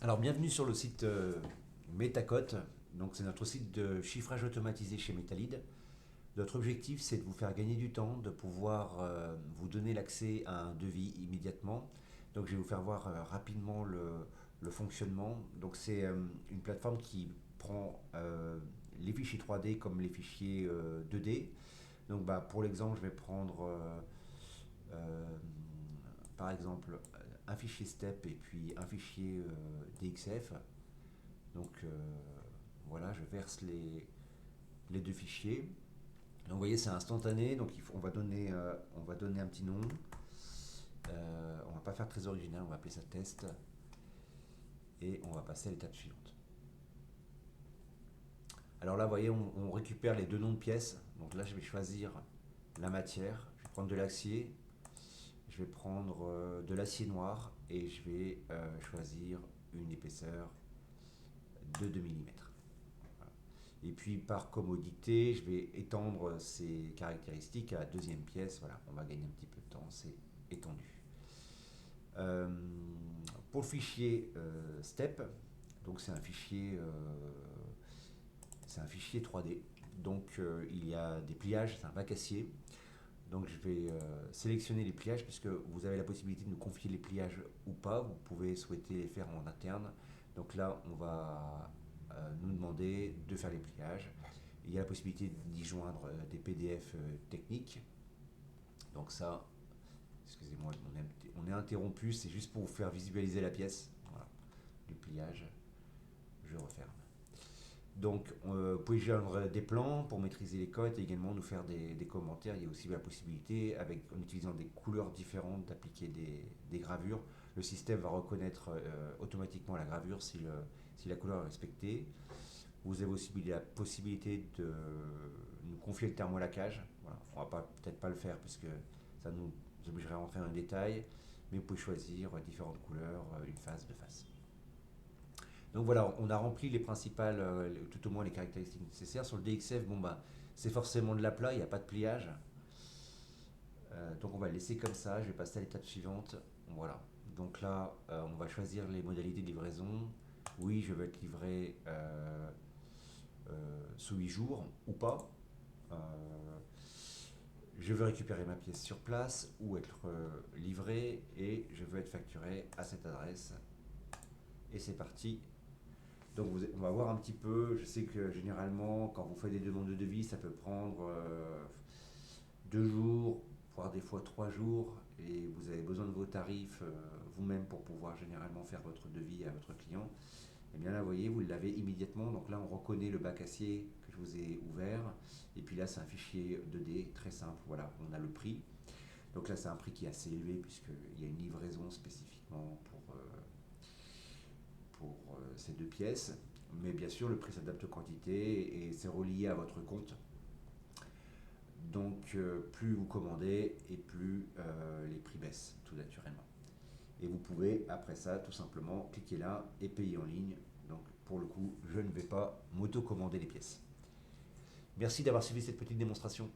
Alors, bienvenue sur le site Metacote. Donc, c'est notre site de chiffrage automatisé chez Metalid. Notre objectif, c'est de vous faire gagner du temps, de pouvoir vous donner l'accès à un devis immédiatement. Donc, je vais vous faire voir rapidement le fonctionnement. Donc, c'est une plateforme qui prend les fichiers 3D comme les fichiers 2D. Donc, bah, pour l'exemple, je vais prendre euh, par exemple un fichier STEP et puis un fichier DXF. Donc voilà, je verse les deux fichiers. Donc vous voyez, c'est instantané, donc on va donner un petit nom. On va pas faire très original, on va appeler ça test. Et on va passer à l'étape suivante. Alors là, vous voyez, on récupère les deux noms de pièces. Donc là, je vais choisir la matière. Je vais prendre de l'acier. Je vais prendre de l'acier noir et je vais choisir une épaisseur de 2 millimètres. Et puis par commodité, je vais étendre ces caractéristiques à la deuxième pièce. Voilà, on va gagner un petit peu de temps, c'est étendu. Euh, pour le fichier STEP, donc c'est un fichier 3D. Donc il y a des pliages, c'est un bac acier. Donc je vais sélectionner les pliages puisque vous avez la possibilité de nous confier les pliages ou pas. Vous pouvez souhaiter les faire en interne. Donc là, on va nous demander de faire les pliages. Il y a la possibilité d'y joindre des PDF techniques. Donc ça, excusez-moi, on est interrompu, c'est juste pour vous faire visualiser la pièce. Voilà, du pliage, je referme. Donc, vous pouvez joindre des plans pour maîtriser les codes et également nous faire des commentaires. Il y a aussi la possibilité, en utilisant des couleurs différentes, d'appliquer des gravures. Le système va reconnaître automatiquement la gravure si la couleur est respectée. Vous avez aussi la possibilité de nous confier le thermolacage. Voilà. On ne va peut-être pas le faire puisque ça nous obligerait à rentrer dans le détail, mais vous pouvez choisir différentes couleurs, une face, deux faces. Donc voilà, on a rempli les principales, tout au moins les caractéristiques nécessaires. Sur le DXF, bon bah, c'est forcément de l'aplat, il n'y a pas de pliage. Donc on va le laisser comme ça. Je vais passer à l'étape suivante. Voilà. Donc là, on va choisir les modalités de livraison. Oui, je veux être livré sous 8 jours ou pas. Euh, je veux récupérer ma pièce sur place ou être livré et je veux être facturé à cette adresse. Et c'est parti. Donc on va voir un petit peu, je sais que généralement quand vous faites des demandes de devis, ça peut prendre 2 jours, voire des fois 3 jours, et vous avez besoin de vos tarifs vous-même pour pouvoir généralement faire votre devis à votre client. Et bien là, vous voyez, vous l'avez immédiatement. Donc là, on reconnaît le bac acier que je vous ai ouvert. Et puis là, c'est un fichier 2D très simple. Voilà, on a le prix. Donc là, c'est un prix qui est assez élevé puisqu'il y a une livraison spécifiquement pour ces deux pièces. Mais bien sûr, le prix s'adapte aux quantités et c'est relié à votre compte. Donc, plus vous commandez et plus les prix baissent, tout naturellement. Et vous pouvez, après ça, tout simplement cliquer là et payer en ligne. Donc, pour le coup, je ne vais pas m'auto-commander les pièces. Merci d'avoir suivi cette petite démonstration.